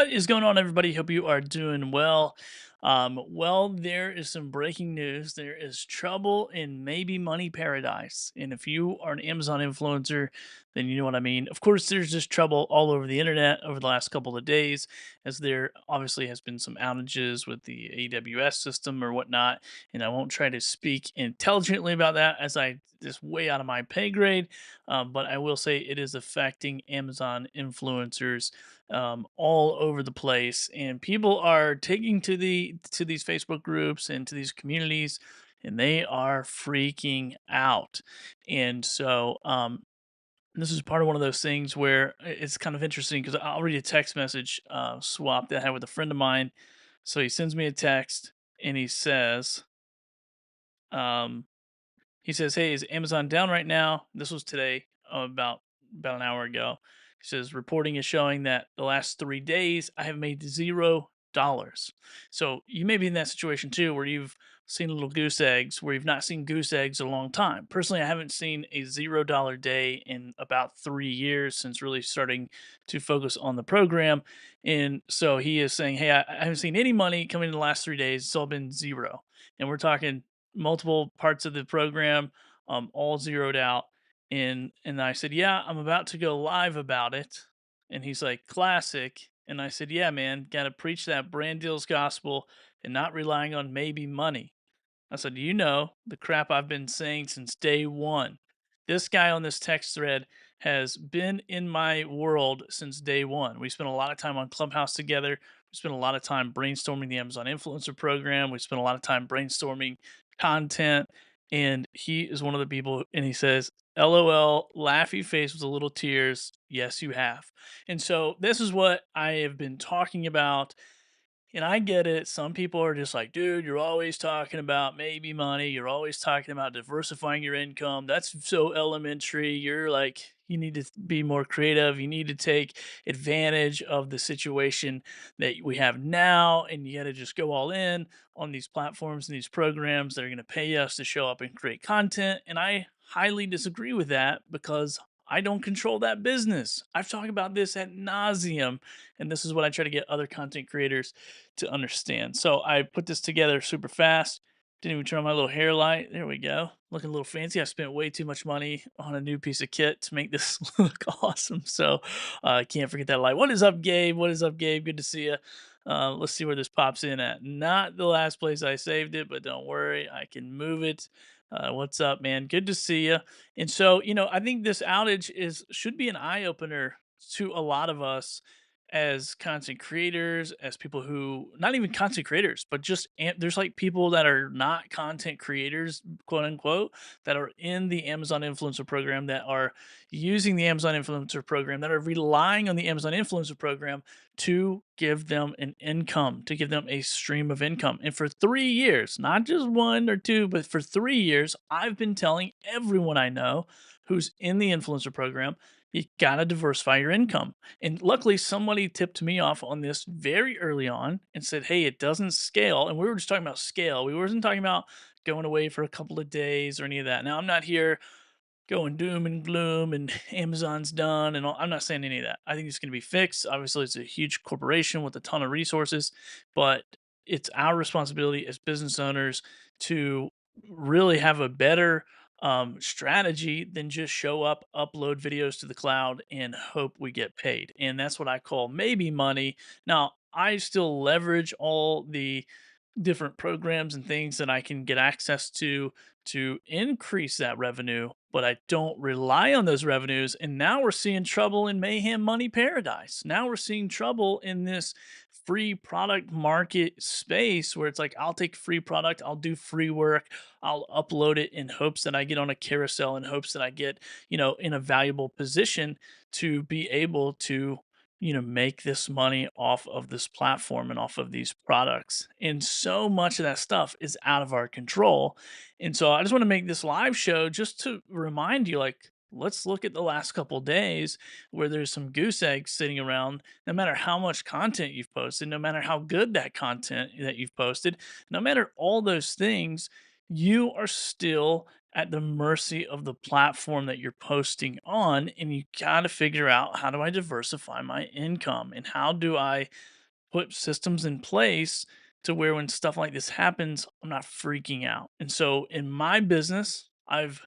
What is going on, everybody? Hope you are doing well. Well, there is some breaking news. There is trouble in maybe money paradise. And if you are an Amazon influencer, then you know what I mean. Of course, there's just trouble all over the internet over the last couple of days, as there obviously has been some outages with the AWS system or whatnot. And I won't try to speak intelligently about that as I just way out of my pay grade. But I will say it is affecting Amazon influencers all over the place, and people are taking to these Facebook groups and to these communities, and they are freaking out. And so, this is part of one of those things where it's kind of interesting because I'll read a text message swap that I had with a friend of mine. So he sends me a text and um, he says, "Hey, is Amazon down right now?" This was today, about an hour ago. He says, "Reporting is showing that the last 3 days I have made $0." So you may be in that situation too, where you've seen little goose eggs, where you've not seen goose eggs in a long time. Personally, I haven't seen a $0 day in about 3 years since really starting to focus on the program. And so he is saying, "Hey, I haven't seen any money coming in the last 3 days. It's all been zero." And we're talking multiple parts of the program, all zeroed out. And I said, "Yeah, I'm about to go live about it." And he's like, "Classic." And I said, "Yeah, man, got to preach that brand deals gospel and not relying on maybe money." I said, "You know the crap I've been saying since day one. This guy on this text thread has been in my world since day one. We spent a lot of time on Clubhouse together. We spent a lot of time brainstorming the Amazon Influencer Program. We spent a lot of time brainstorming content. And he is one of the people, and he says, LOL, laughy face with a little tears. Yes, you have." And so this is what I have been talking about, and I get it. Some people are just like, "Dude, you're always talking about maybe money. You're always talking about diversifying your income. That's so elementary. You're like, you need to be more creative. You need to take advantage of the situation that we have now. And you got to just go all in on these platforms and these programs that are going to pay us to show up and create content." And I highly disagree with that because I don't control that business. I've talked about this at nauseum, and this is what I try to get other content creators to understand. So I put this together super fast. Didn't even turn on my little hair light. There we go. Looking a little fancy. I spent way too much money on a new piece of kit to make this look awesome. So I can't forget that light. What is up, Gabe? What is up, Gabe? Good to see you. Let's see where this pops in at. Not the last place I saved it, but don't worry, I can move it. What's up, man? Good to see you. And so, I think this outage is should be an eye opener to a lot of us as content creators, as people who not even content creators, but just there's like people that are not content creators, quote unquote, that are in the Amazon influencer program, that are using the Amazon influencer program, that are relying on the Amazon influencer program to give them an income, to give them a stream of income. And for 3 years, not just one or two, but for 3 years, I've been telling everyone I know who's in the influencer program, you gotta diversify your income. And luckily, somebody tipped me off on this very early on and said, "Hey, it doesn't scale." And we were just talking about scale. We wasn't talking about going away for a couple of days or any of that. Now, I'm not here going doom and gloom and Amazon's done and all. I'm not saying any of that. I think it's going to be fixed. Obviously, it's a huge corporation with a ton of resources, but it's our responsibility as business owners to really have a better strategy than just show up, upload videos to the cloud, and hope we get paid. And that's what I call maybe money. Now, I still leverage all the different programs and things that I can get access to increase that revenue, but I don't rely on those revenues. And now we're seeing trouble in Mayhem Money Paradise. Now we're seeing trouble in this free product market space where it's like, I'll take free product, I'll do free work, I'll upload it in hopes that I get on a carousel, in hopes that I get, in a valuable position to be able to make this money off of this platform and off of these products. And so much of that stuff is out of our control. And so I just want to make this live show just to remind you, like, let's look at the last couple days where there's some goose eggs sitting around. No matter how much content you've posted, no matter how good that content that you've posted, no matter all those things, you are still at the mercy of the platform that you're posting on. And you got to figure out, how do I diversify my income, and how do I put systems in place to where when stuff like this happens, I'm not freaking out. And so in my business, I've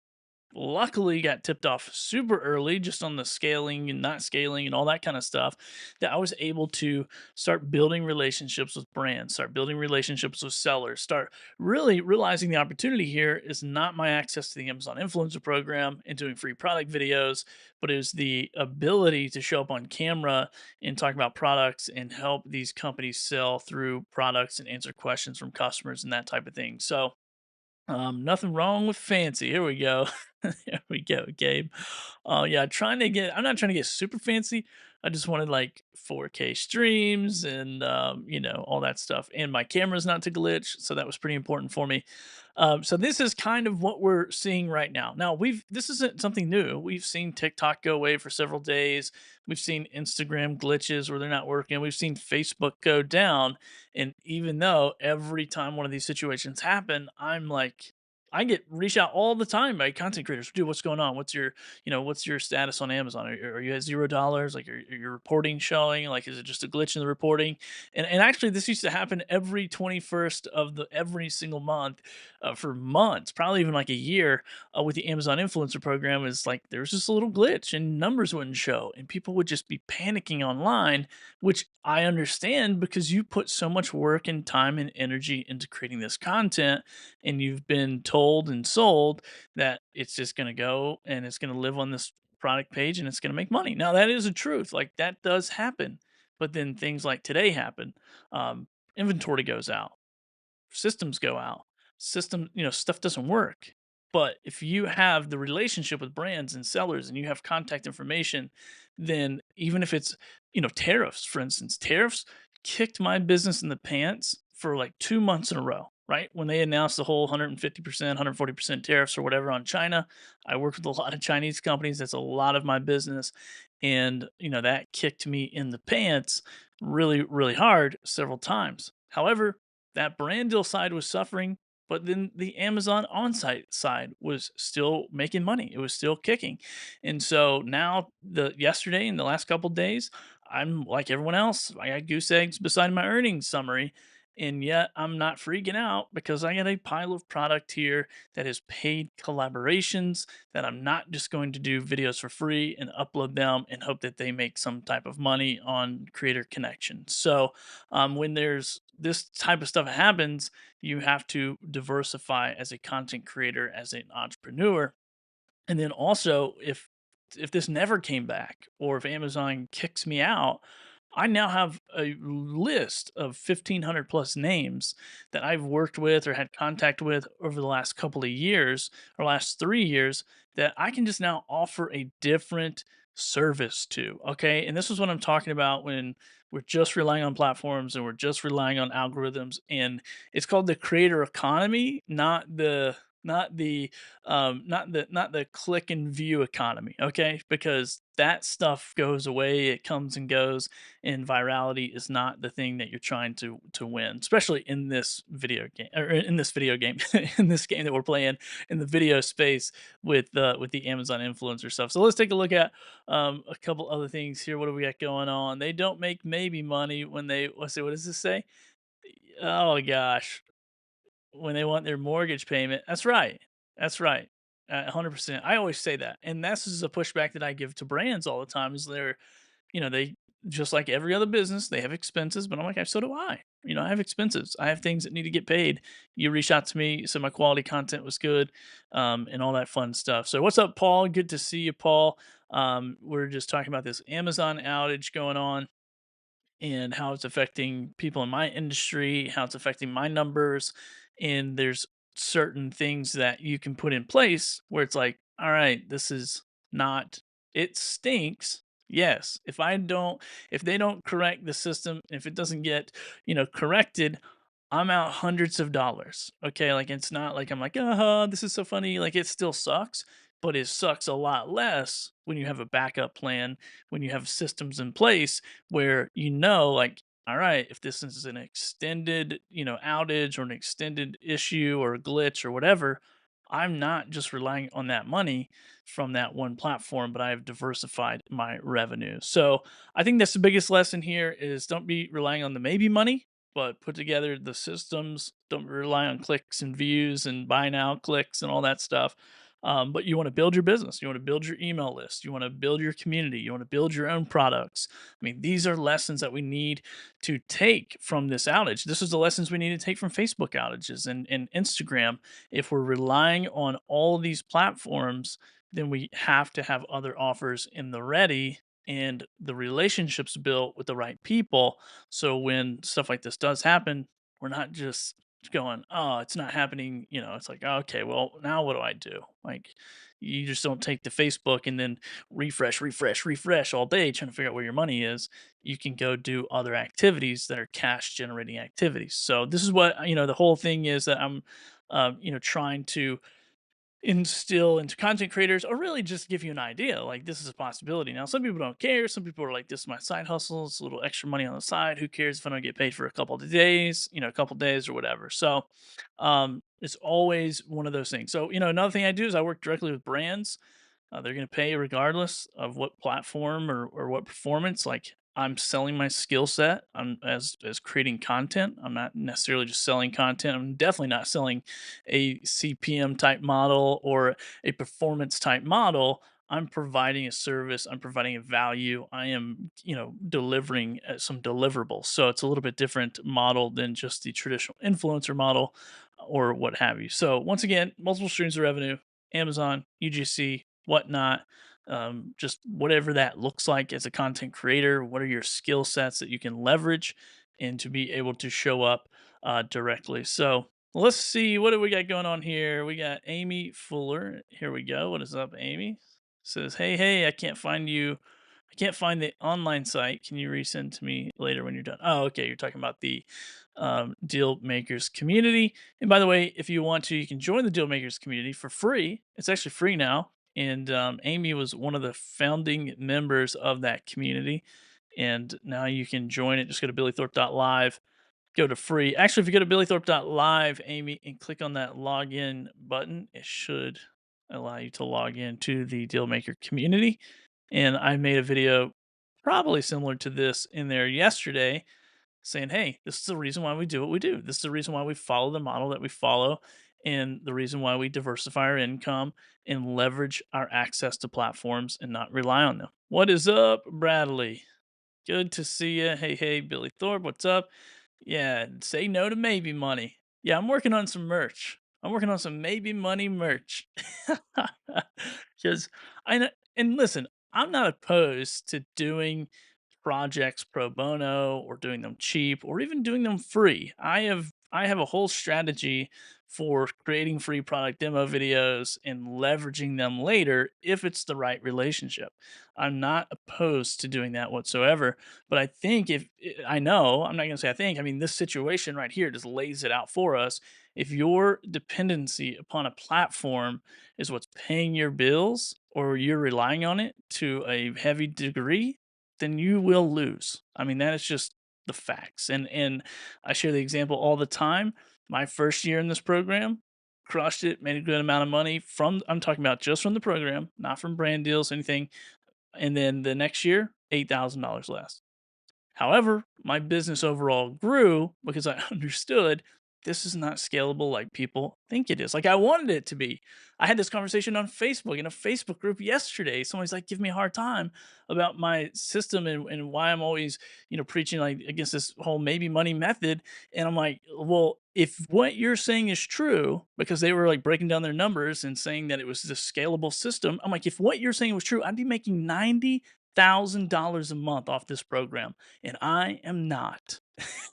luckily got tipped off super early just on the scaling and not scaling and all that kind of stuff, that I was able to start building relationships with brands, start building relationships with sellers, start really realizing the opportunity here is not my access to the Amazon influencer program and doing free product videos, but it was the ability to show up on camera and talk about products and help these companies sell through products and answer questions from customers and that type of thing. So nothing wrong with fancy. Here we go. There we go, Gabe. Yeah, I'm not trying to get super fancy. I just wanted like 4K streams and all that stuff. And my camera's not to glitch, so that was pretty important for me. So this is kind of what we're seeing right now. Now this isn't something new. We've seen TikTok go away for several days. We've seen Instagram glitches where they're not working. We've seen Facebook go down. And even though every time one of these situations happen, I get reached out all the time by content creators. Dude, what's going on? What's your status on Amazon? Are you at $0? Like, are your reporting showing? Like, is it just a glitch in the reporting? And actually, this used to happen every 21st of the every single month for months, probably even like a year. With the Amazon influencer program, is like there was just a little glitch and numbers wouldn't show, and people would just be panicking online, which I understand because you put so much work and time and energy into creating this content, and you've been told and sold that it's just going to go and it's going to live on this product page and it's going to make money. Now that is a truth. Like that does happen. But then things like today happen. Um, Inventory goes out, systems go out, stuff doesn't work. But if you have the relationship with brands and sellers and you have contact information, then even if it's, tariffs, for instance, tariffs kicked my business in the pants for like 2 months in a row, right? When they announced the whole 150%, 140% tariffs or whatever on China, I work with a lot of Chinese companies. That's a lot of my business. And, that kicked me in the pants really, really hard several times. However, that brand deal side was suffering, but then the Amazon on-site side was still making money. It was still kicking. And so now the yesterday and the last couple days, I'm like everyone else. I got goose eggs beside my earnings summary. And yet I'm not freaking out because I got a pile of product here that is paid collaborations that I'm not just going to do videos for free and upload them and hope that they make some type of money on creator connection. So when there's this type of stuff happens, you have to diversify as a content creator, as an entrepreneur. And then also, if this never came back or if Amazon kicks me out, I now have a list of 1,500 plus names that I've worked with or had contact with over the last couple of years or last 3 years that I can just now offer a different service to. Okay. And this is what I'm talking about when we're just relying on platforms and we're just relying on algorithms. And it's called the creator economy, not the click and view economy, okay? Because that stuff goes away, it comes and goes, and virality is not the thing that you're trying to win, especially in this video game or in this video game in this game that we're playing in the video space with the Amazon influencer stuff. So let's take a look at a couple other things here. What do we got going on? They don't make maybe money when they, let's see, what does this say? Oh gosh, when they want their mortgage payment. That's right. That's right. 100%. I always say that. And this is a pushback that I give to brands all the time is they just like every other business, they have expenses, but I'm like, so do I. I have expenses. I have things that need to get paid. You reach out to me, so my quality content was good, and all that fun stuff. So what's up, Paul? Good to see you, Paul. We're just talking about this Amazon outage going on and how it's affecting people in my industry, how it's affecting my numbers. And there's certain things that you can put in place where it's like, all right, this is not, it stinks. Yes. If they don't correct the system, if it doesn't get, corrected, I'm out hundreds of dollars. Okay. Like it's not like I'm like, this is so funny. Like it still sucks, but it sucks a lot less when you have a backup plan, when you have systems in place where like, all right, if this is an extended, outage or an extended issue or a glitch or whatever, I'm not just relying on that money from that one platform, but I have diversified my revenue. So I think that's the biggest lesson here is don't be relying on the maybe money, but put together the systems. Don't rely on clicks and views and buy now clicks and all that stuff. But you want to build your business. You want to build your email list. You want to build your community. You want to build your own products. I mean, these are lessons that we need to take from this outage. This is the lessons we need to take from Facebook outages and Instagram. If we're relying on all these platforms, then we have to have other offers in the ready and the relationships built with the right people. So when stuff like this does happen, we're not just going, oh, it's not happening. It's like, okay, well, now what do I do? Like, you just don't take to Facebook and then refresh, refresh, refresh all day trying to figure out where your money is. You can go do other activities that are cash generating activities. So this is what the whole thing is that I'm trying to instill into content creators or really just give you an idea like this is a possibility. Now some people don't care, some people are like, this is my side hustle, it's a little extra money on the side, who cares if I don't get paid for a couple of days, a couple days or whatever. So it's always one of those things. So another thing I do is I work directly with brands. They're going to pay regardless of what platform or what performance. Like I'm selling my skill set. I'm as creating content. I'm not necessarily just selling content. I'm definitely not selling a CPM type model or a performance type model. I'm providing a service. I'm providing a value. I am, delivering some deliverables. So it's a little bit different model than just the traditional influencer model or what have you. So once again, multiple streams of revenue, Amazon, UGC, whatnot, just whatever that looks like as a content creator. What are your skill sets that you can leverage and to be able to show up directly? So let's see, what do we got going on here? We got Amy Fuller. Here we go. What is up, Amy? Says, hey, I can't find you. I can't find the online site. Can you resend to me later when you're done? Oh, okay. You're talking about the Deal Makers community. And by the way, if you want to, you can join the Deal Makers community for free. It's actually free now. And Amy was one of the founding members of that community. And now you can join it. Just go to billythorpe.live, go to free. Actually, if you go to billythorpe.live, Amy, and click on that login button, it should allow you to log in to the Dealmaker community. And I made a video probably similar to this in there yesterday saying, hey, this is the reason why we do what we do. This is the reason why we follow the model that we follow, and the reason why we diversify our income and leverage our access to platforms and not rely on them. What is up, Bradley? Good to see you. Hey, Billy Thorpe, what's up? Yeah, say no to maybe money. Yeah, I'm working on some merch. I'm working on some maybe money merch. Because I know, and listen, I'm not opposed to doing projects pro bono or doing them cheap or even doing them free. I have a whole strategy for creating free product demo videos and leveraging them later if it's the right relationship. I'm not opposed to doing that whatsoever. But I think if I know, I'm not going to say I think, I mean, this situation right here just lays it out for us. If your dependency upon a platform is what's paying your bills or you're relying on it to a heavy degree, then you will lose. I mean, that is just the facts. And I share the example all the time. My first year in this program, crushed it, made a good amount of money from I'm talking about just from the program, not from brand deals, anything. And then the next year, $8,000 less. However, my business overall grew because I understood this is not scalable like people think it is. Like I wanted it to be. I had this conversation on Facebook in a Facebook group yesterday. Somebody's like, give me a hard time about my system and why I'm always, preaching like against this whole maybe money method. And I'm like, well, if what you're saying is true, because they were like breaking down their numbers and saying that it was this scalable system, I'm like, if what you're saying was true, I'd be making $90,000 a month off this program, and I am not.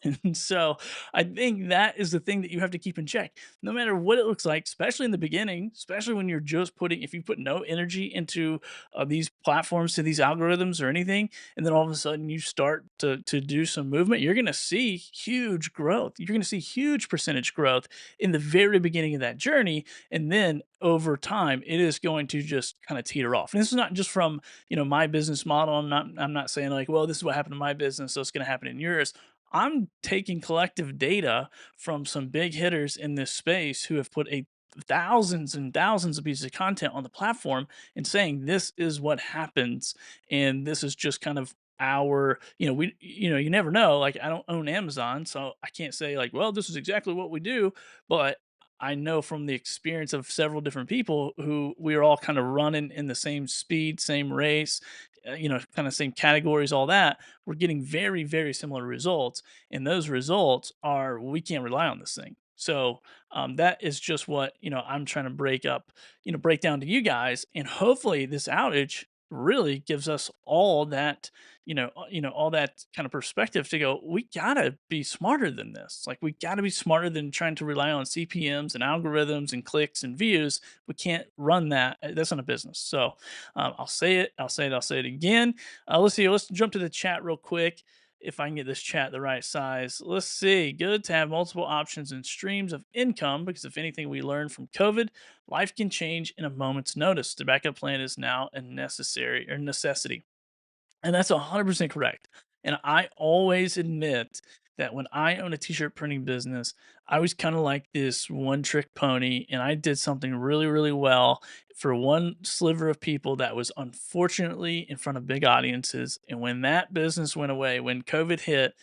And so I think that is the thing that you have to keep in check. No matter what it looks like, especially in the beginning, especially when you're just if you put no energy into these platforms, to these algorithms or anything, and then all of a sudden you start to do some movement, you're going to see huge growth. You're going to see huge percentage growth in the very beginning of that journey. And then over time, it is going to just kind of teeter off. And this is not just from, my business model. I'm not saying like, well, this is what happened to my business, so it's going to happen in yours. I'm taking collective data from some big hitters in this space who have put a thousands and thousands of pieces of content on the platform and saying this is what happens, and this is just kind of our, you never know. Like, I don't own Amazon, so I can't say like, well, this is exactly what we do, but I know from the experience of several different people who we are all kind of running in the same speed, same race, kind of same categories, all that. We're getting very, very similar results, and those results are we can't rely on this thing. So that is just what I'm trying to break up, break down to you guys, and hopefully this outage really gives us all that all that kind of perspective to go, we gotta be smarter than this. Like, we gotta be smarter than trying to rely on CPMs and algorithms and clicks and views. We can't run that. That's not a business. So I'll say it, I'll say it again. Let's see, let's jump to the chat real quick. If I can get this chat the right size. Let's see. Good to have multiple options and streams of income, because if anything we learned from COVID, life can change in a moment's notice. The backup plan is now a necessary or necessity. And that's 100% correct. And I always admit that when I own a t-shirt printing business, I was kind of like this one trick pony, and I did something really, really well for one sliver of people that was unfortunately in front of big audiences. And when that business went away, when COVID hit,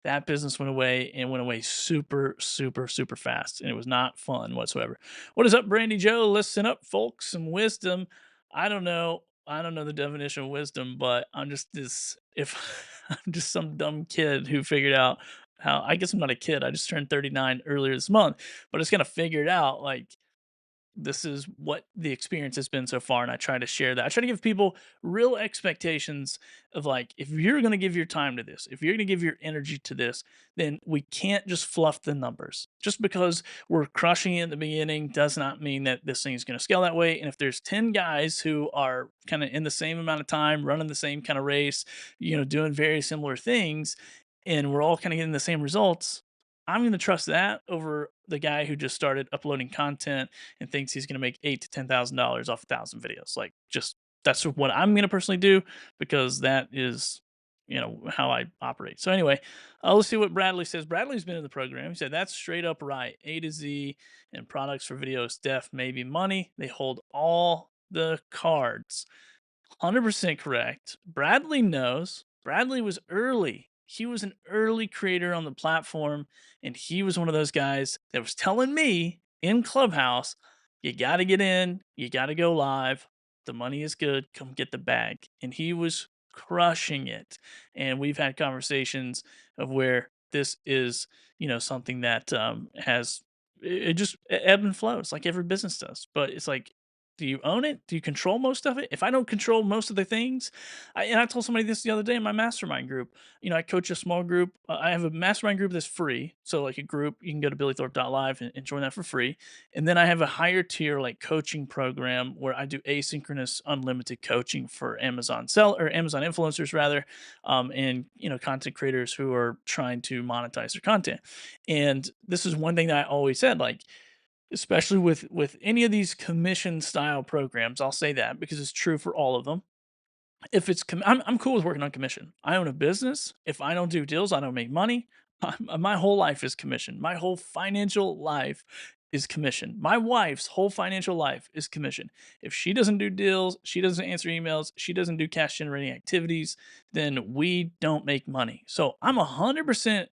that business went away, and went away super, super, super fast. And it was not fun whatsoever. What is up, Brandy Joe? Listen up, folks. Some wisdom. I don't know. I don't know the definition of wisdom, but I'm just this if I'm just some dumb kid who figured out how. I guess I'm not a kid. I just turned 39 earlier this month, but it's kind of figured out like this is what the experience has been so far, and I try to share that. I try to give people real expectations of like, if you're going to give your time to this, if you're going to give your energy to this, then we can't just fluff the numbers. Just because we're crushing it in the beginning does not mean that this thing is going to scale that way. And if there's 10 guys who are kind of in the same amount of time, running the same kind of race, doing very similar things, and we're all kind of getting the same results, I'm going to trust that over the guy who just started uploading content and thinks he's going to make $8 to $10,000 off 1,000 videos. Like, just that's what I'm going to personally do, because that is, how I operate. So anyway, let's see what Bradley says. Bradley's been in the program. He said that's straight up right. A to Z and products for videos, def, maybe money. They hold all the cards. 100% correct. Bradley knows. Bradley was early. He was an early creator on the platform, and he was one of those guys that was telling me in Clubhouse, you got to get in, you got to go live. The money is good. Come get the bag. And he was crushing it. And we've had conversations of where this is, something that has it just ebb and flows like every business does. But it's like, do you own it? Do you control most of it? If I don't control most of the things, and I told somebody this the other day in my mastermind group. I coach a small group. I have a mastermind group that's free. So, like a group, you can go to billythorpe.live and join that for free. And then I have a higher tier, like coaching program, where I do asynchronous, unlimited coaching for Amazon influencers rather, and content creators who are trying to monetize their content. And this is one thing that I always said, like, especially with any of these commission style programs. I'll say that because it's true for all of them. If it's I'm cool with working on commission. I own a business. If I don't do deals, I don't make money. My whole life is commission. My whole financial life is commission. My wife's whole financial life is commission. If she doesn't do deals, she doesn't answer emails, she doesn't do cash generating activities, then we don't make money. So I'm 100%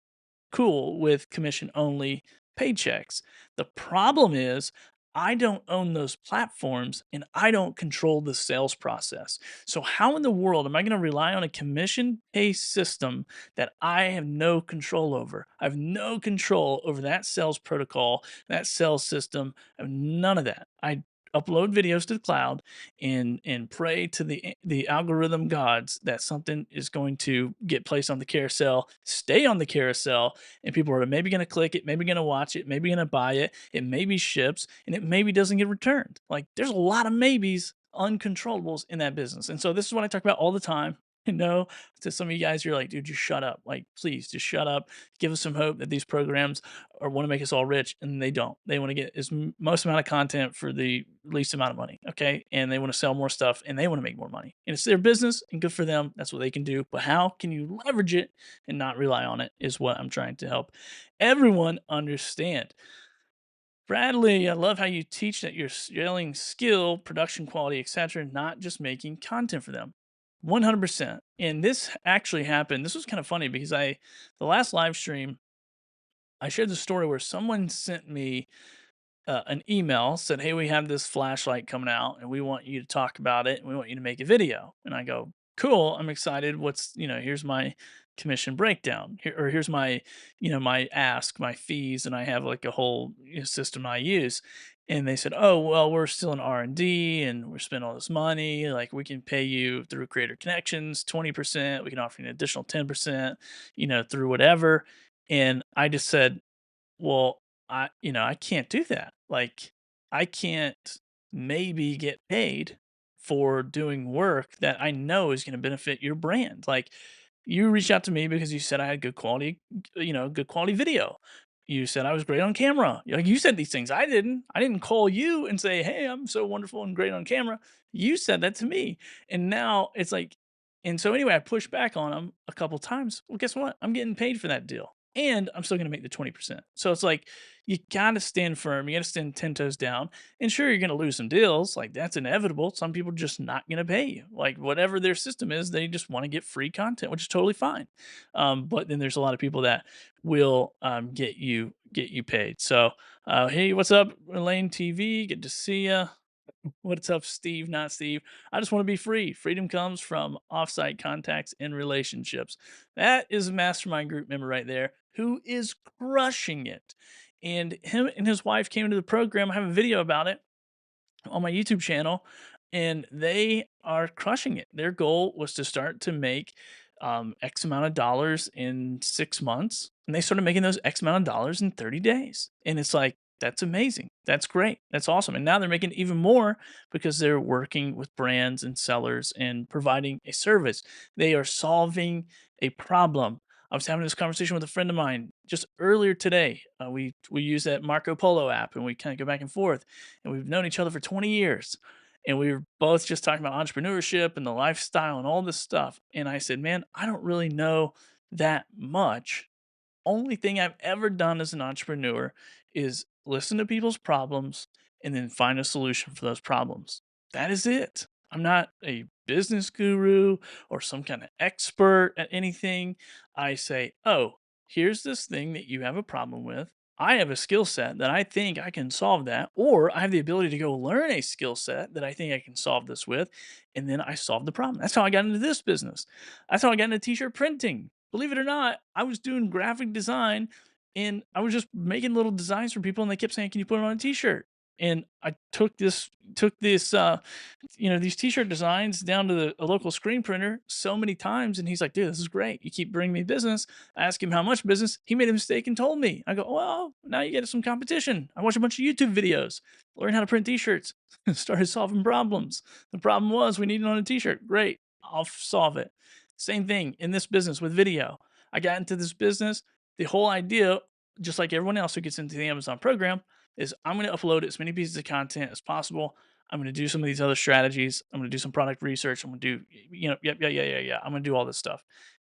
cool with commission only paychecks. The problem is I don't own those platforms, and I don't control the sales process. So how in the world am I going to rely on a commission based system that I have no control over? I have no control over that sales protocol, that sales system. I have none of that. I upload videos to the cloud and pray to the algorithm gods that something is going to get placed on the carousel, stay on the carousel, and people are maybe going to click it, maybe going to watch it, maybe going to buy it. It maybe ships, and it maybe doesn't get returned. Like, there's a lot of maybes, uncontrollables in that business. And so this is what I talk about all the time. To some of you guys, you're like, dude, just shut up. Like, please, just shut up. Give us some hope that these programs or want to make us all rich, and they don't. They want to get most amount of content for the least amount of money, okay? And they want to sell more stuff, and they want to make more money. And it's their business, and good for them. That's what they can do. But how can you leverage it and not rely on it is what I'm trying to help everyone understand. Bradley, I love how you teach that you're scaling skill, production quality, etc., not just making content for them. 100%. And this actually happened. This was kind of funny because the last live stream, I shared the story where someone sent me an email, said, "Hey, we have this flashlight coming out, and we want you to talk about it, and we want you to make a video." And I go, "Cool, I'm excited. Here's my commission breakdown, or here's my, my ask, my fees, and I have like a whole system I use." And they said, "Oh, well, we're still in R&D, and we're spending all this money. Like, we can pay you through Creator Connections 20%. We can offer you an additional 10%, through whatever." And I just said, well, I can't do that. Like, I can't maybe get paid for doing work that I know is going to benefit your brand. Like, you reached out to me because you said I had good quality video. You said I was great on camera. Like, you said these things. I didn't. I didn't call you and say, "Hey, I'm so wonderful and great on camera." You said that to me. And now it's like, and so anyway, I pushed back on them a couple times. Well, guess what? I'm getting paid for that deal. And I'm still going to make the 20%. So it's like, you got to stand firm. You got to stand 10 toes down. And sure, you're going to lose some deals. Like, that's inevitable. Some people are just not going to pay you. Like, whatever their system is, they just want to get free content, which is totally fine. But then there's a lot of people that will get you paid. So, hey, what's up, Elaine TV? Good to see you. What's up, Steve? Not Steve. I just want to be free. Freedom comes from offsite contacts and relationships. That is a mastermind group member right there who is crushing it. And him and his wife came into the program. I have a video about it on my YouTube channel, and they are crushing it. Their goal was to start to make X amount of dollars in 6 months, and they started making those X amount of dollars in 30 days. And it's like, that's amazing. That's great. That's awesome. And now they're making even more because they're working with brands and sellers and providing a service. They are solving a problem. I was having this conversation with a friend of mine just earlier today. We use that Marco Polo app, and we kind of go back and forth, and we've known each other for 20 years. And we were both just talking about entrepreneurship and the lifestyle and all this stuff. And I said, "Man, I don't really know that much. Only thing I've ever done as an entrepreneur is listen to people's problems and then find a solution for those problems. That is it. I'm not a business guru or some kind of expert at anything. I say, oh, here's this thing that you have a problem with. I have a skill set that I think I can solve that, or I have the ability to go learn a skill set that I think I can solve this with, and then I solve the problem. That's how I got into this business. That's how I got into t-shirt printing. Believe it or not, I was doing graphic design, and I was just making little designs for people, and they kept saying, "Can you put it on a t-shirt?" And I took these t-shirt designs down to a local screen printer so many times, and he's like, "Dude, this is great. You keep bringing me business." I asked him how much business. He made a mistake and told me. I go, "Well, now you get some competition." I watched a bunch of YouTube videos, learned how to print t-shirts, started solving problems. The problem was we needed on a t-shirt. Great, I'll solve it. Same thing in this business with video. I got into this business. The whole idea, just like everyone else who gets into the Amazon program, is I'm going to upload as many pieces of content as possible. I'm going to do some of these other strategies. I'm going to do some product research. I'm going to do, yep, yeah. I'm going to do all this stuff,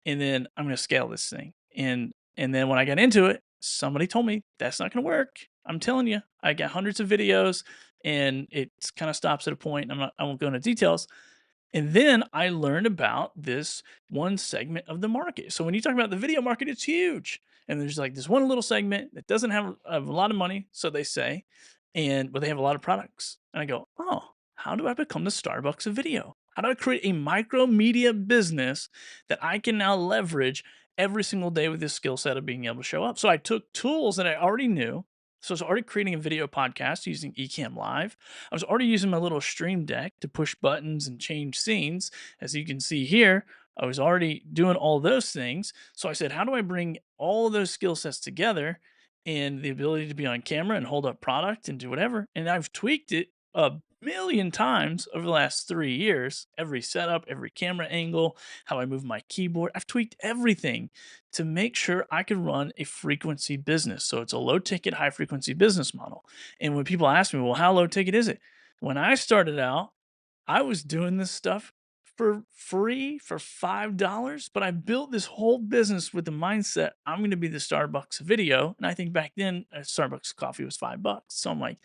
and then I'm going to scale this thing. And then when I got into it, somebody told me that's not going to work. I'm telling you, I got hundreds of videos, and it kind of stops at a point. I won't go into details. And then I learned about this one segment of the market. So when you talk about the video market, it's huge. And there's like this one little segment that doesn't have a lot of money, so they say, but they have a lot of products. And I go, oh, how do I become the Starbucks of video? How do I create a micro media business that I can now leverage every single day with this skill set of being able to show up? So I took tools that I already knew. So I was already creating a video podcast using Ecamm Live. I was already using my little stream deck to push buttons and change scenes. As you can see here, I was already doing all those things. So I said, how do I bring all those skill sets together and the ability to be on camera and hold up product and do whatever? And I've tweaked it a million times over the last 3 years. Every setup, every camera angle, how I move my keyboard. I've tweaked everything to make sure I could run a frequency business. So it's a low ticket, high frequency business model. And when people ask me, well, how low ticket is it? When I started out, I was doing this stuff for free for $5, but I built this whole business with the mindset I'm going to be the Starbucks video. And I think back then a Starbucks coffee was $5. So I'm like,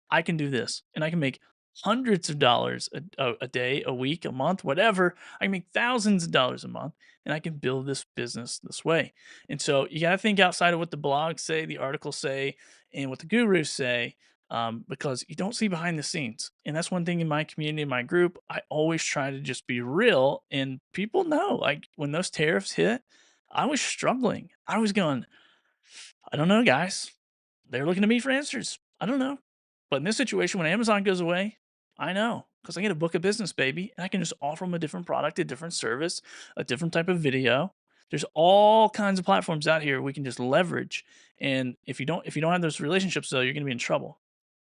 I can do this and I can make hundreds of dollars a day, a week, a month, whatever. I can make thousands of dollars a month and I can build this business this way. And so you got to think outside of what the blogs say, the articles say, and what the gurus say, because you don't see behind the scenes. And that's one thing in my community, in my group, I always try to just be real. And people know, like when those tariffs hit, I was struggling. I was going, I don't know, guys. They're looking to me for answers. I don't know. But in this situation, when Amazon goes away, I know because I get a book of business, baby, and I can just offer them a different product, a different service, a different type of video. There's all kinds of platforms out here we can just leverage. And if you don't have those relationships, though, you're going to be in trouble.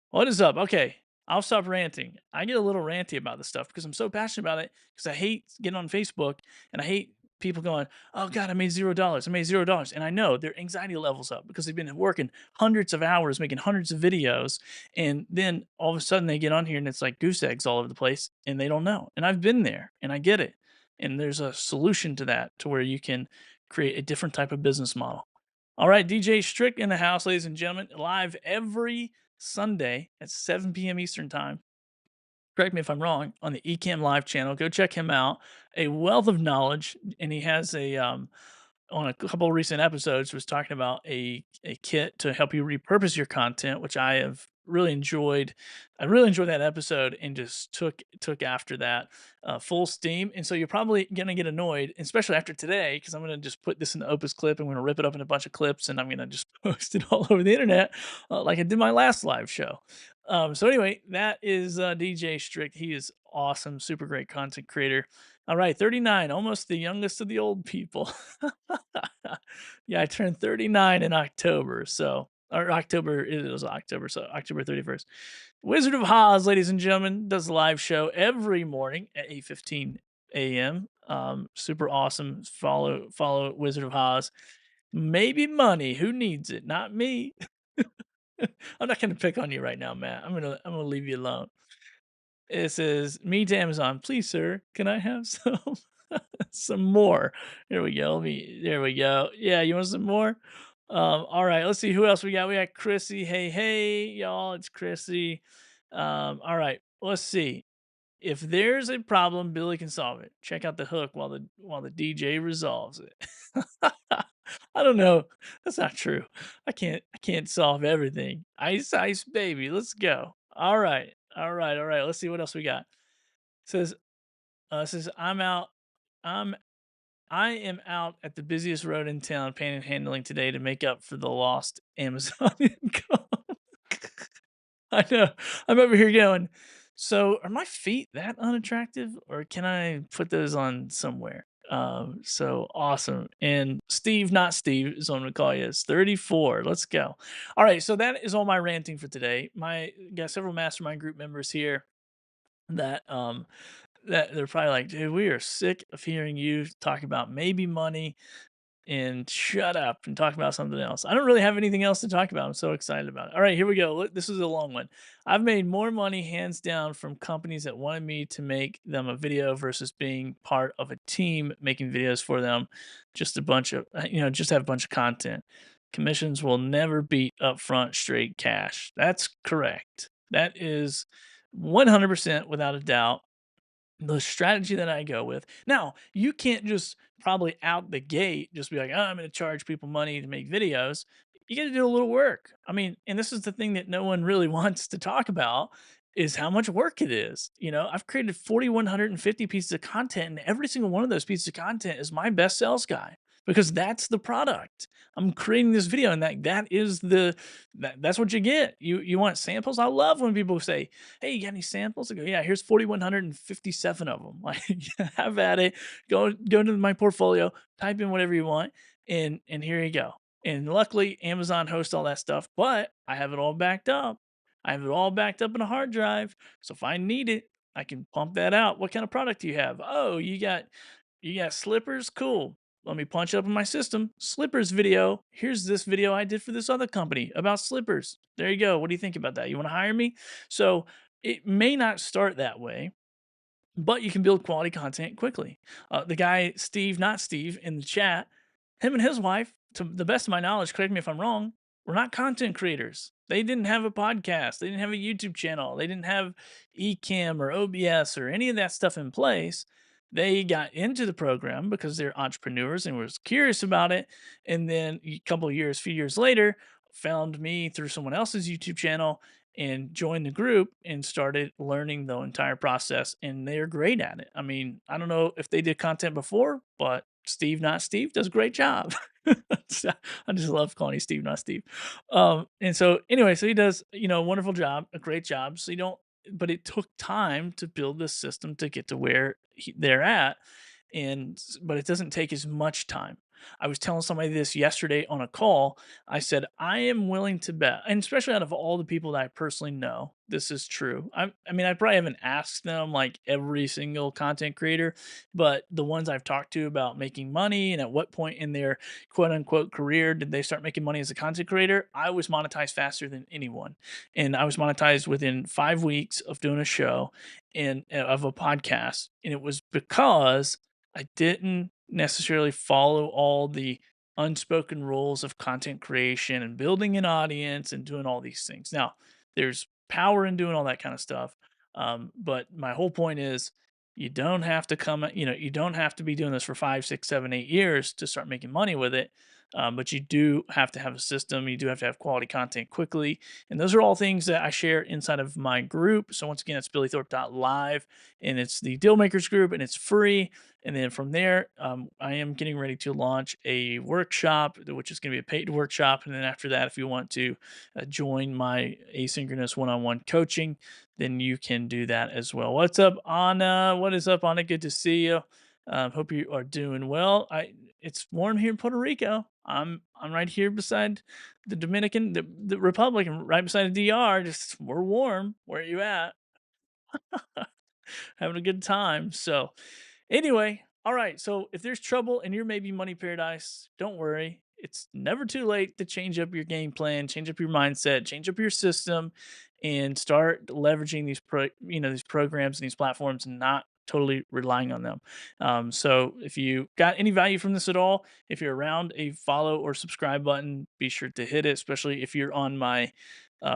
What is up? Okay, I'll stop ranting. I get a little ranty about this stuff because I'm so passionate about it because I hate getting on Facebook and I hate people going, "Oh God, I made $0. I made $0." And I know their anxiety levels up because they've been working hundreds of hours, making hundreds of videos, and then all of a sudden they get on here and it's like goose eggs all over the place and they don't know. And I've been there and I get it. And there's a solution to that to where you can create a different type of business model. All right, DJ Strick in the house, ladies and gentlemen, live every Sunday at 7 p.m. Eastern Time. Correct me if I'm wrong, on the Ecamm Live channel. Go check him out. A wealth of knowledge, and he has on a couple of recent episodes was talking about a kit to help you repurpose your content, which I have really enjoyed. I really enjoyed that episode and just took after that full steam. And so you're probably gonna get annoyed, especially after today, because I'm gonna just put this in the Opus clip. I'm gonna rip it up in a bunch of clips, and I'm gonna just post it all over the internet, like I did my last live show. So anyway, that is DJ Strict. He is awesome, super great content creator. All right, 39, almost the youngest of the old people. Yeah, I turned 39 in October, so or October, it was October, so October 31st. Wizard of Oz, ladies and gentlemen, does a live show every morning at 8:15 a.m. Super awesome. Follow Wizard of Oz. Maybe money. Who needs it? Not me. I'm not gonna pick on you right now, Matt. I'm gonna leave you alone. It says, "Me to Amazon, please, sir. Can I have some some more?" There we go. There we go. Yeah, you want some more? All right. Let's see who else we got. We got Chrissy. Hey, hey, y'all. It's Chrissy. All right. Let's see. If there's a problem, Billy can solve it. Check out the hook while the DJ resolves it. I don't know. That's not true. I can't solve everything. Ice Ice Baby. Let's go. All right. All right. All right. Let's see what else we got. Says says I'm I am out at the busiest road in town panhandling today to make up for the lost Amazon income. I know. I'm over here going, so are my feet that unattractive or can I put those on somewhere? So awesome. And Steve, not Steve, is what I'm gonna call you. It's 34. Let's go. All right. So that is all my ranting for today. My got several mastermind group members here that that they're probably like, dude, we are sick of hearing you talk about maybe money and shut up and talk about something else. I don't really have anything else to talk about. I'm so excited about it. All right, here we go. Look, this is a long one. I've made more money hands down from companies that wanted me to make them a video versus being part of a team making videos for them. Just a bunch of, just have a bunch of content. Commissions will never beat upfront straight cash. That's correct. That is 100% without a doubt the strategy that I go with. Now, you can't just probably out the gate just be like, "Oh, I'm gonna charge people money to make videos." You gotta do a little work. I mean, and this is the thing that no one really wants to talk about is how much work it is. I've created 4,150 pieces of content, and every single one of those pieces of content is my best sales guy because that's the product. I'm creating this video, and that is that's what you get. You want samples? I love when people say, "Hey, you got any samples?" I go, "Yeah, here's 4,157 of them. Like, have at it. Go to my portfolio, type in whatever you want, and here you go." And luckily, Amazon hosts all that stuff, but I have it all backed up. I have it all backed up in a hard drive, so if I need it, I can pump that out. What kind of product do you have? Oh, you got slippers? Cool. Let me punch up in my system. Slippers video. Here's this video I did for this other company about slippers. There you go. What do you think about that? You want to hire me? So it may not start that way. but you can build quality content quickly. The guy Steve, not Steve, in the chat, him and his wife, to the best of my knowledge, correct me if I'm wrong, were not content creators. They didn't have a podcast. They didn't have a YouTube channel. They didn't have Ecamm or OBS or any of that stuff in place. They got into the program because they're entrepreneurs and was curious about it. And then a couple of years, few years later, found me through someone else's YouTube channel and joined the group and started learning the entire process, and they're great at it. I mean, I don't know if they did content before, but Steve not Steve does a great job. So, I just love calling you Steve not Steve. And so anyway, so he does, a wonderful job, a great job. So you don't but it took time to build this system to get to where they're at, but it doesn't take as much time. I was telling somebody this yesterday on a call. I said, I am willing to bet, and especially out of all the people that I personally know, this is true. I mean, I probably haven't asked them like every single content creator, but the ones I've talked to about making money and at what point in their quote unquote career did they start making money as a content creator, I was monetized faster than anyone. And I was monetized within 5 weeks of doing a show and of a podcast. And it was because I didn't necessarily follow all the unspoken rules of content creation and building an audience and doing all these things. Now, there's power in doing all that kind of stuff. But my whole point is you don't have to you don't have to be doing this for 5, 6, 7, 8 years to start making money with it. But you do have to have a system. You do have to have quality content quickly. And those are all things that I share inside of my group. So once again, it's billythorpe.live, and it's the deal makers group, and it's free. And then from there, I am getting ready to launch a workshop, which is going to be a paid workshop. And then after that, if you want to join my asynchronous one-on-one coaching, then you can do that as well. What's up, Anna? What is up, Anna? Good to see you. Hope you are doing well. It's warm here in Puerto Rico. I'm right here beside the Dominican, the Republic, and right beside the DR. Just we're warm. Where are you at? Having a good time. So anyway, all right. So if there's trouble in your maybe money paradise, don't worry. It's never too late to change up your game plan, change up your mindset, change up your system, and start leveraging these programs and these platforms, and not totally relying on them. So if you got any value from this at all, if you're around a follow or subscribe button, be sure to hit it. Especially if you're on my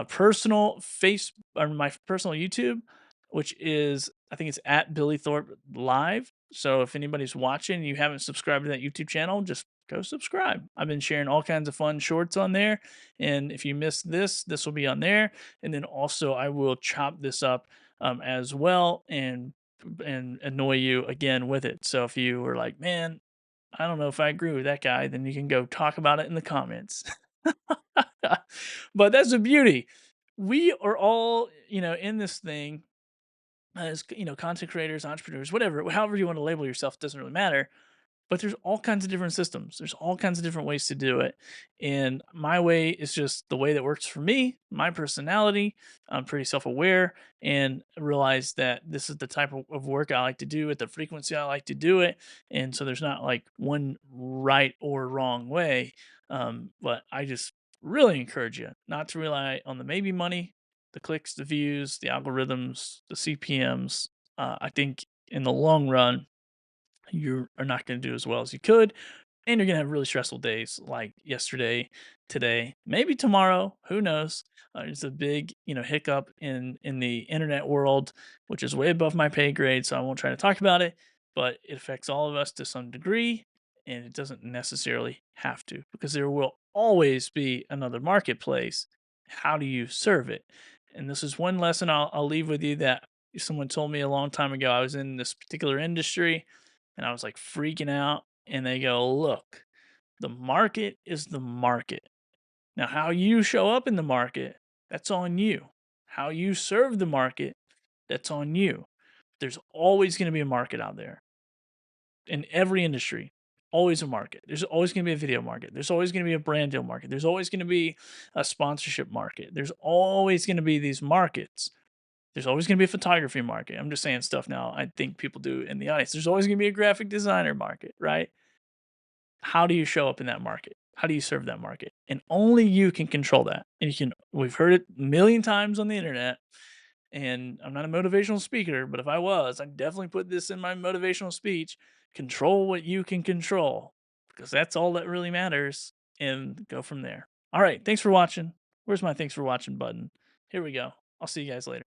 personal face or my personal YouTube, which is I think it's at Billy Thorpe Live. So if anybody's watching and you haven't subscribed to that YouTube channel, just go subscribe. I've been sharing all kinds of fun shorts on there. And if you missed this will be on there. And then also I will chop this up as well and annoy you again with it. So if you were like, man, I don't know if I agree with that guy, then you can go talk about it in the comments. But that's the beauty. We are all, in this thing as content creators, entrepreneurs, whatever, however you want to label yourself, doesn't really matter. But there's all kinds of different systems. There's all kinds of different ways to do it. And my way is just the way that works for me, my personality. I'm pretty self aware and realize that this is the type of work I like to do at the frequency I like to do it. And so there's not like one right or wrong way. But I just really encourage you not to rely on the maybe money, the clicks, the views, the algorithms, the CPMs. I think in the long run, you are not going to do as well as you could, and you're going to have really stressful days like yesterday, today, maybe tomorrow, who knows. It's a big hiccup in the internet world, which is way above my pay grade, so I won't try to talk about it, but it affects all of us to some degree, and it doesn't necessarily have to, because there will always be another marketplace. How do you serve it? And this is one lesson I'll leave with you that someone told me a long time ago. I was in this particular industry and I was like freaking out. And they go, look, the market is the market. Now, how you show up in the market, that's on you. How you serve the market, that's on you. There's always going to be a market out there in every industry. Always a market. There's always going to be a video market. There's always going to be a brand deal market. There's always going to be a sponsorship market. There's always going to be these markets. There's always going to be a photography market. I'm just saying stuff now I think people do in the audience. There's always going to be a graphic designer market, right? How do you show up in that market? How do you serve that market? And only you can control that. And we've heard it a million times on the internet. And I'm not a motivational speaker, but if I was, I'd definitely put this in my motivational speech. Control what you can control because that's all that really matters and go from there. All right. Thanks for watching. Where's my thanks for watching button? Here we go. I'll see you guys later.